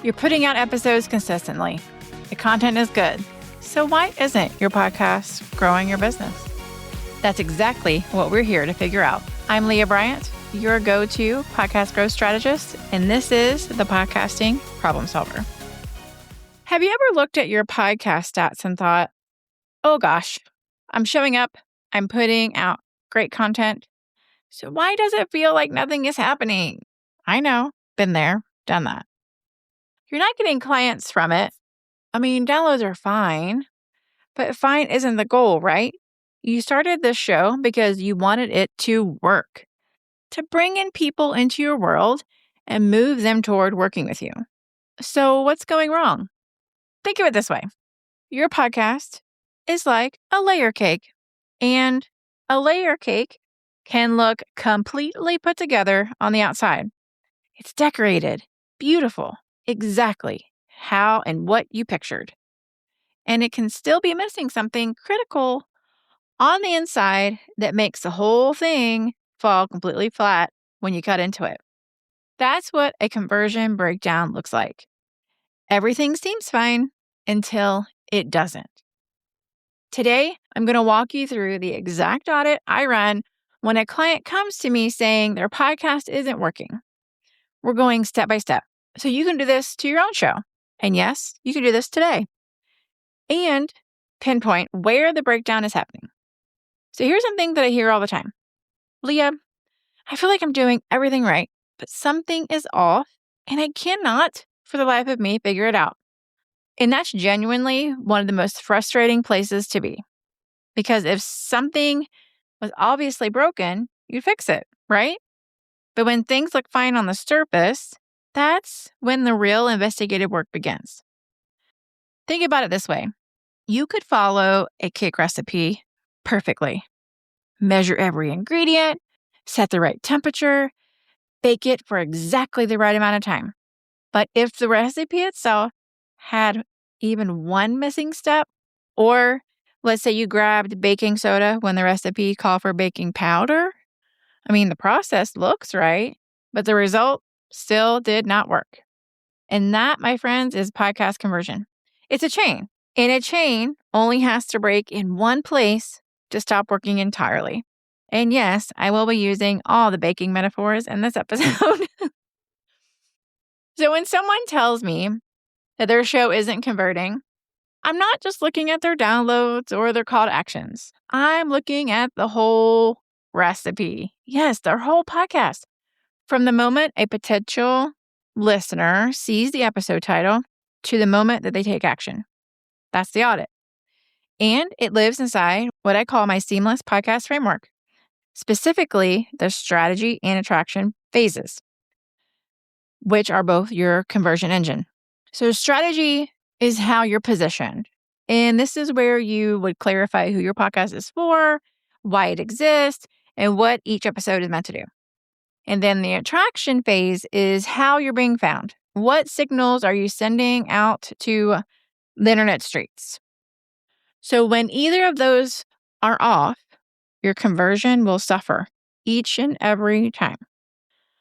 You're putting out episodes consistently. The content is good. So why isn't your podcast growing your business? That's exactly what we're here to figure out. I'm Leah Bryant, your go-to podcast growth strategist, and this is the Podcasting Problem Solver. Have you ever looked at your podcast stats and thought, oh gosh, I'm showing up, I'm putting out great content, so why does it feel like nothing is happening? I know, been there, done that. You're not getting clients from it. I mean, downloads are fine, but fine isn't the goal, right? You started this show because you wanted it to work, to bring in people into your world and move them toward working with you. So what's going wrong? Think of it this way. Your podcast is like a layer cake, and a layer cake can look completely put together on the outside. It's decorated, beautiful, exactly how and what you pictured. And it can still be missing something critical on the inside that makes the whole thing fall completely flat when you cut into it. That's what a conversion breakdown looks like. Everything seems fine until it doesn't. Today, I'm going to walk you through the exact audit I run when a client comes to me saying their podcast isn't working. We're going step by step. So you can do this to your own show. And yes, you can do this today. And pinpoint where the breakdown is happening. So here's something that I hear all the time. Leah, I feel like I'm doing everything right, but something is off and I cannot, for the life of me, figure it out. And that's genuinely one of the most frustrating places to be. Because if something was obviously broken, you'd fix it, right? But when things look fine on the surface, that's when the real investigative work begins. Think about it this way. You could follow a cake recipe perfectly. Measure every ingredient, set the right temperature, bake it for exactly the right amount of time. But if the recipe itself had even one missing step, or let's say you grabbed baking soda when the recipe called for baking powder, the process looks right, but the result still did not work. And that, my friends, is podcast conversion. It's a chain, and a chain only has to break in one place to stop working entirely. And yes, I will be using all the baking metaphors in this episode. So when someone tells me that their show isn't converting, I'm not just looking at their downloads or their call to actions. I'm looking at the whole recipe. Yes, their whole podcast. From the moment a potential listener sees the episode title to the moment that they take action. That's the audit. And it lives inside what I call my seamless podcast framework, specifically the strategy and attraction phases, which are both your conversion engine. So strategy is how you're positioned. And this is where you would clarify who your podcast is for, why it exists, and what each episode is meant to do. And then the attraction phase is how you're being found. What signals are you sending out to the internet streets? So when either of those are off, your conversion will suffer each and every time.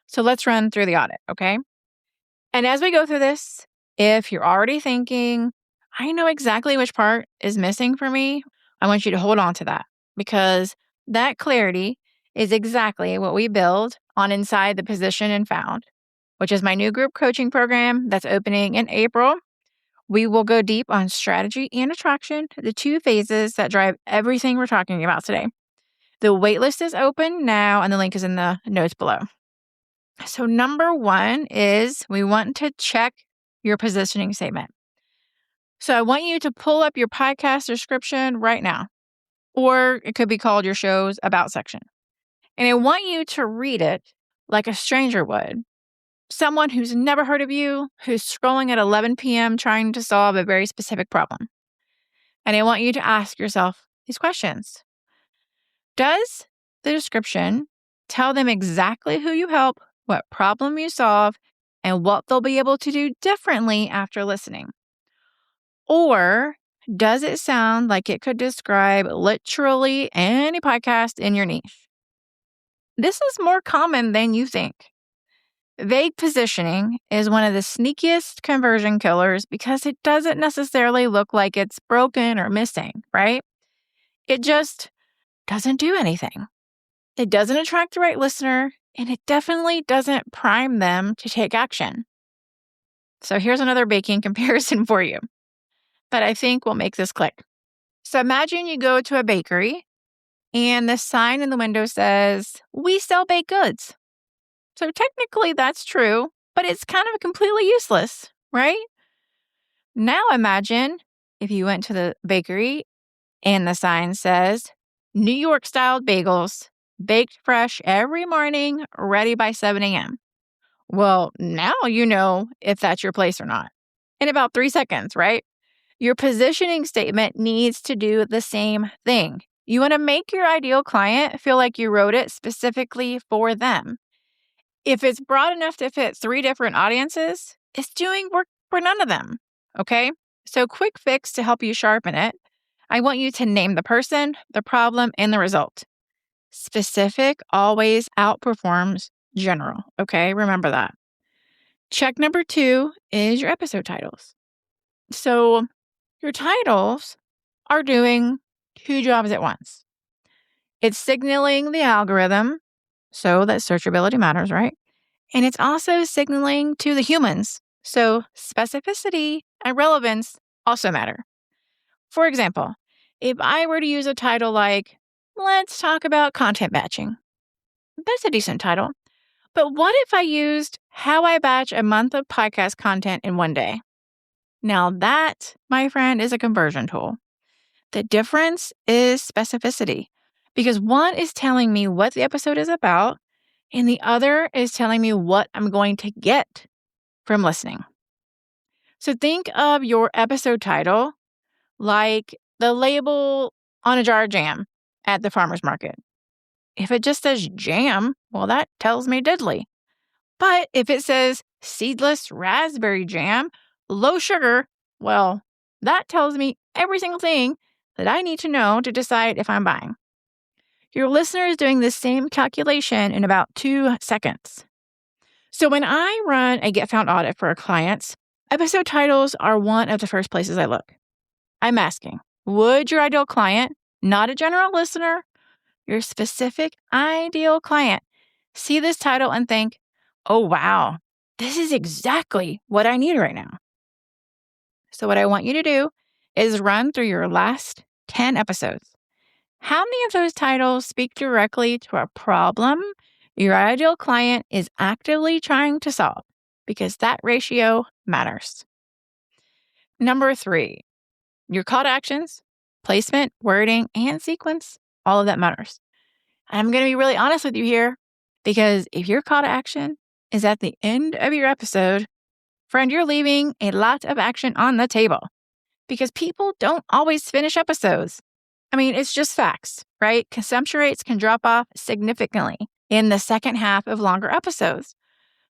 So let's run through the audit, okay? And as we go through this, if you're already thinking, I know exactly which part is missing for me, I want you to hold on to that, because that clarity is exactly what we build on inside the Position and Found, which is my new group coaching program that's opening in April. We will go deep on strategy and attraction, the two phases that drive everything we're talking about today. The waitlist is open now, and the link is in the notes below. So number one is we want to check your positioning statement. So I want you to pull up your podcast description right now, or it could be called your show's about section. And I want you to read it like a stranger would. Someone who's never heard of you, who's scrolling at 11 p.m. trying to solve a very specific problem. And I want you to ask yourself these questions. Does the description tell them exactly who you help, what problem you solve, and what they'll be able to do differently after listening? Or does it sound like it could describe literally any podcast in your niche? This is more common than you think. Vague positioning is one of the sneakiest conversion killers because it doesn't necessarily look like it's broken or missing, right? It just doesn't do anything. It doesn't attract the right listener, and it definitely doesn't prime them to take action. So here's another baking comparison for you, but I think will make this click. So imagine you go to a bakery and the sign in the window says, "We sell baked goods." So technically that's true, but it's kind of completely useless, right? Now imagine if you went to the bakery and the sign says, "New York styled bagels, baked fresh every morning, ready by 7 a.m." Well, now you know if that's your place or not. In about 3 seconds, right? Your positioning statement needs to do the same thing. You want to make your ideal client feel like you wrote it specifically for them. If it's broad enough to fit 3 different audiences, it's doing work for none of them. Okay? So, quick fix to help you sharpen it. I want you to name the person, the problem, and the result. Specific always outperforms general. Okay? Remember that. Check number 2 is your episode titles. So, your titles are doing 2 jobs at once. It's signaling the algorithm so that searchability matters, right? And it's also signaling to the humans. So specificity and relevance also matter. For example, if I were to use a title like, "Let's talk about content batching," that's a decent title. But what if I used "How I Batch a Month of Podcast Content in One Day"? Now that, my friend, is a conversion tool. The difference is specificity, because one is telling me what the episode is about, and the other is telling me what I'm going to get from listening. So think of your episode title like the label on a jar of jam at the farmer's market. If it just says jam, well, that tells me diddly. But if it says seedless raspberry jam, low sugar, well, that tells me every single thing that I need to know to decide if I'm buying. Your listener is doing the same calculation in about 2 seconds. So when I run a Get Found audit for our clients, episode titles are one of the first places I look. I'm asking, would your ideal client, not a general listener, your specific ideal client, see this title and think, "Oh, wow, this is exactly what I need right now"? So what I want you to do is run through your last 10 episodes. How many of those titles speak directly to a problem your ideal client is actively trying to solve? Because that ratio matters. Number 3, your call to actions, placement, wording, and sequence, all of that matters. I'm going to be really honest with you here, because if your call to action is at the end of your episode, friend, you're leaving a lot of action on the table, because people don't always finish episodes. I mean, it's just facts, right? Consumption rates can drop off significantly in the second half of longer episodes.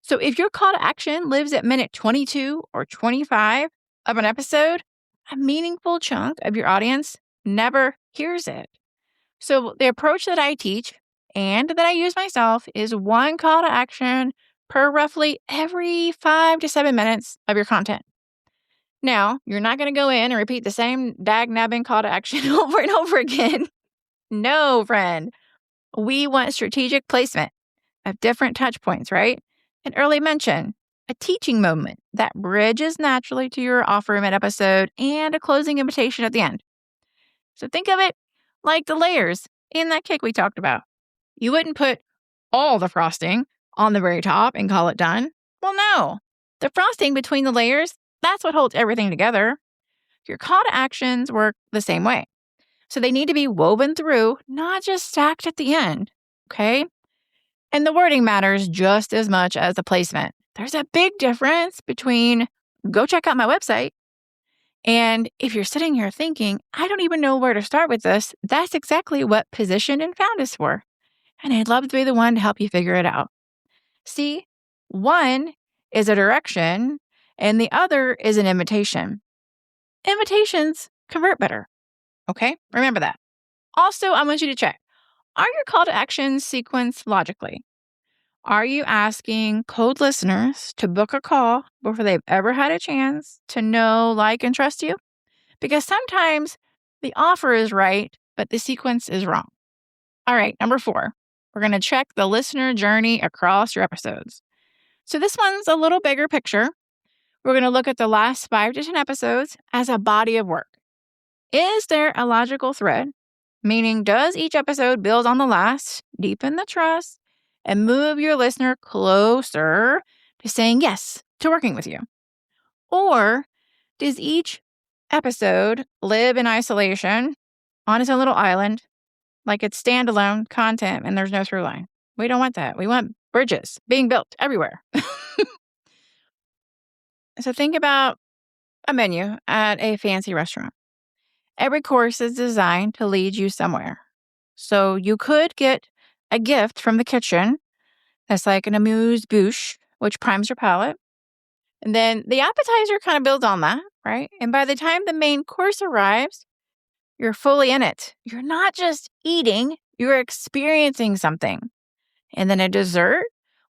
So if your call to action lives at minute 22 or 25 of an episode, a meaningful chunk of your audience never hears it. So the approach that I teach and that I use myself is one call to action per roughly every 5 to 7 minutes of your content. Now, you're not going to go in and repeat the same dag-nabbing call to action over and over again. No, friend. We want strategic placement of different touch points, right? An early mention, a teaching moment that bridges naturally to your offer mid episode, and a closing invitation at the end. So think of it like the layers in that cake we talked about. You wouldn't put all the frosting on the very top and call it done. Well, no. The frosting between the layers, that's what holds everything together. Your call to actions work the same way. So they need to be woven through, not just stacked at the end. Okay? And the wording matters just as much as the placement. There's a big difference between "go check out my website" and if you're sitting here thinking, "I don't even know where to start with this," that's exactly what Positioned and Found is for. And I'd love to be the one to help you figure it out. See, one is a direction and the other is an invitation. Invitations convert better. Okay? Remember that. Also, I want you to check, are your call to actions sequenced logically? Are you asking cold listeners to book a call before they've ever had a chance to know, like, and trust you? Because sometimes the offer is right, but the sequence is wrong. All right, number 4, we're going to check the listener journey across your episodes. So this one's a little bigger picture. We're going to look at the last 5 to 10 episodes as a body of work. Is there a logical thread? Meaning, does each episode build on the last, deepen the trust, and move your listener closer to saying yes to working with you? Or does each episode live in isolation on its own little island, like it's standalone content and there's no through line? We don't want that. We want bridges being built everywhere. So think about a menu at a fancy restaurant. Every course is designed to lead you somewhere. So you could get a gift from the kitchen that's like an amuse-bouche, which primes your palate. And then the appetizer kind of builds on that, right? And by the time the main course arrives, you're fully in it. You're not just eating, you're experiencing something. And then a dessert,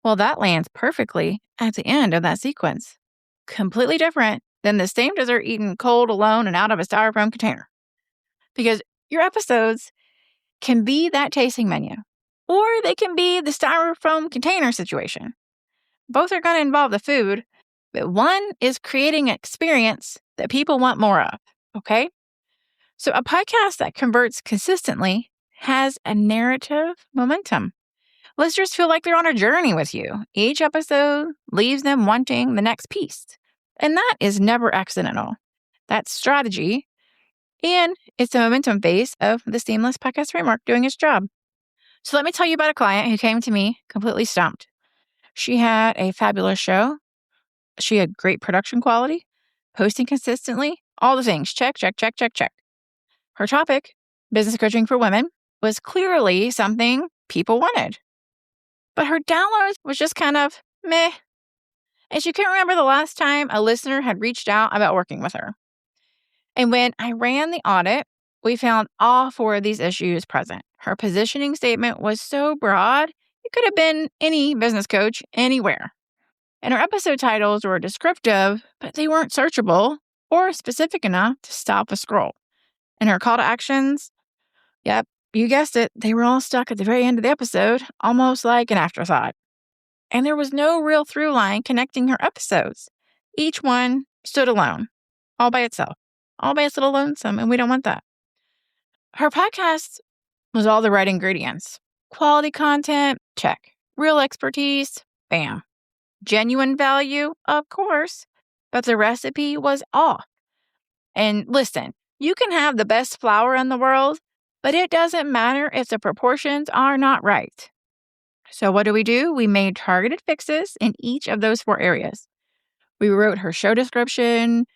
well, that lands perfectly at the end of that sequence. Completely different than the same dessert eaten cold, alone, and out of a styrofoam container. Because your episodes can be that tasting menu, or they can be the styrofoam container situation. Both are going to involve the food, but one is creating an experience that people want more of, okay? So a podcast that converts consistently has a narrative momentum. Listeners feel like they're on a journey with you. Each episode leaves them wanting the next piece. And that is never accidental. That's strategy. And it's the momentum phase of the Seamless Podcast Framework doing its job. So let me tell you about a client who came to me completely stumped. She had a fabulous show. She had great production quality, posting consistently, all the things. Check, check, check, check, check. Her topic, business coaching for women, was clearly something people wanted. But her downloads was just kind of meh. And she couldn't remember the last time a listener had reached out about working with her. And when I ran the audit, we found all 4 of these issues present. Her positioning statement was so broad, it could have been any business coach anywhere. And her episode titles were descriptive, but they weren't searchable or specific enough to stop a scroll. And her call to actions, yep, you guessed it, they were all stuck at the very end of the episode, almost like an afterthought. And there was no real through line connecting her episodes. Each one stood alone, all by itself, all by its little lonesome, and we don't want that. Her podcast was all the right ingredients. Quality content, check. Real expertise, bam. Genuine value, of course, but the recipe was off. And listen, you can have the best flour in the world, but it doesn't matter if the proportions are not right. So what do? We made targeted fixes in each of those 4 areas. We wrote her show description,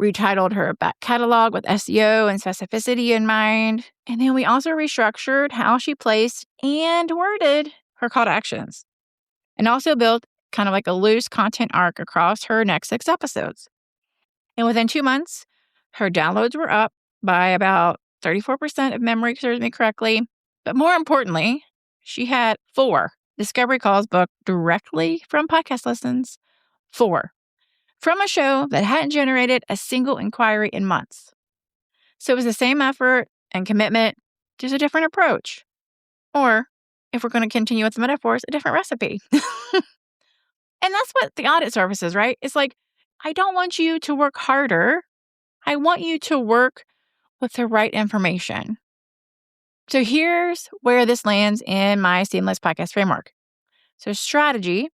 retitled her back catalog with SEO and specificity in mind, and then we also restructured how she placed and worded her call to actions, and also built kind of like a loose content arc across her next 6 episodes. And within 2 months, her downloads were up by about 34% if memory serves me correctly. But more importantly, she had 4 discovery calls booked directly from podcast listens. 4. From a show that hadn't generated a single inquiry in months. So it was the same effort and commitment, just a different approach. Or, if we're going to continue with the metaphors, a different recipe. And that's what the audit service is, right? It's like, I don't want you to work harder. I want you to work with the right information. So here's where this lands in my Seamless Podcast Framework. So strategy,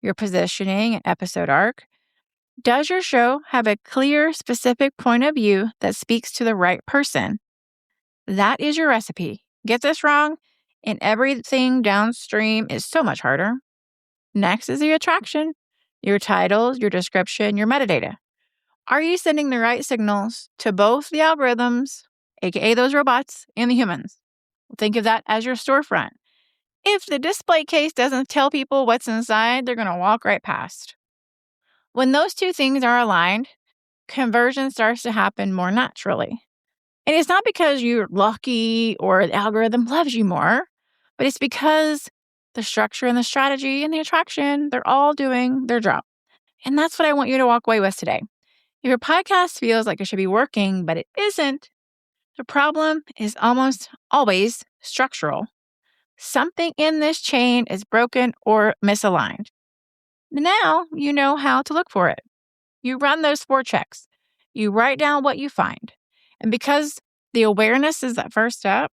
your positioning and episode arc. Does your show have a clear, specific point of view that speaks to the right person? That is your recipe. Get this wrong, and everything downstream is so much harder. Next is the attraction, your titles, your description, your metadata. Are you sending the right signals to both the algorithms, aka those robots, and the humans? Think of that as your storefront. If the display case doesn't tell people what's inside, they're going to walk right past. When those 2 things are aligned, conversion starts to happen more naturally. And it's not because you're lucky or the algorithm loves you more, but it's because The structure and the strategy and the attraction, they're all doing their job. And that's what I want you to walk away with today. If your podcast feels like it should be working, but it isn't, the problem is almost always structural. Something in this chain is broken or misaligned. Now you know how to look for it. You run those 4 checks. You write down what you find. And because the awareness is that first step,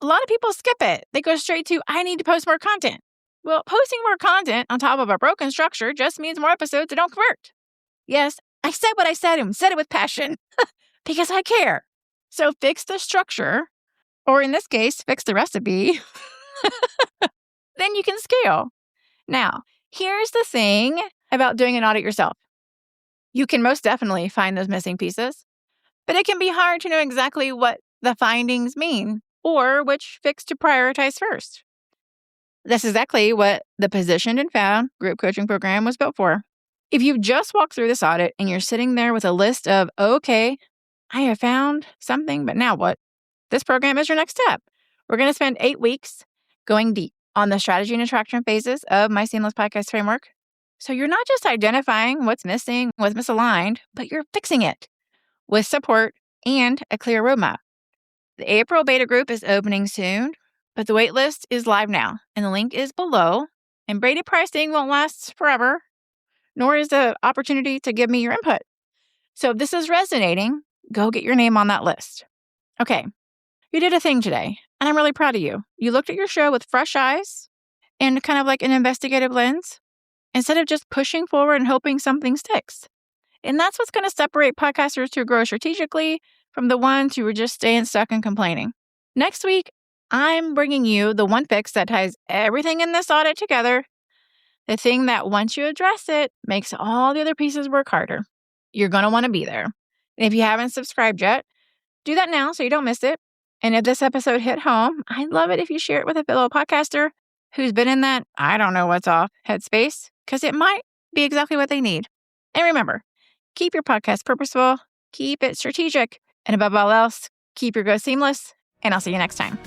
a lot of people skip it. They go straight to, I need to post more content. Well, posting more content on top of a broken structure just means more episodes that don't convert. Yes, I said what I said and said it with passion because I care. So fix the structure, or in this case, fix the recipe. Then you can scale. Now, here's the thing about doing an audit yourself. You can most definitely find those missing pieces, but it can be hard to know exactly what the findings mean or which fix to prioritize first. That's exactly what the Positioned and Found group coaching program was built for. If you've just walked through this audit and you're sitting there with a list of, okay, I have found something, but now what? This program is your next step. We're going to spend 8 weeks going deep on the strategy and attraction phases of my Seamless Podcast Framework. So you're not just identifying what's missing, what's misaligned, but you're fixing it with support and a clear roadmap. The April beta group is opening soon, but the waitlist is live now, and the link is below. And braided pricing won't last forever, nor is the opportunity to give me your input. So if this is resonating, go get your name on that list. Okay, you did a thing today, and I'm really proud of you. You looked at your show with fresh eyes and kind of like an investigative lens, instead of just pushing forward and hoping something sticks. And that's what's going to separate podcasters who grow strategically from the ones who are just staying stuck and complaining. Next week, I'm bringing you the one fix that ties everything in this audit together. The thing that once you address it, makes all the other pieces work harder. You're going to want to be there. And if you haven't subscribed yet, do that now so you don't miss it. And if this episode hit home, I'd love it if you share it with a fellow podcaster who's been in that I don't know what's off headspace, because it might be exactly what they need. And remember, keep your podcast purposeful, keep it strategic, and above all else, keep your growth seamless, and I'll see you next time.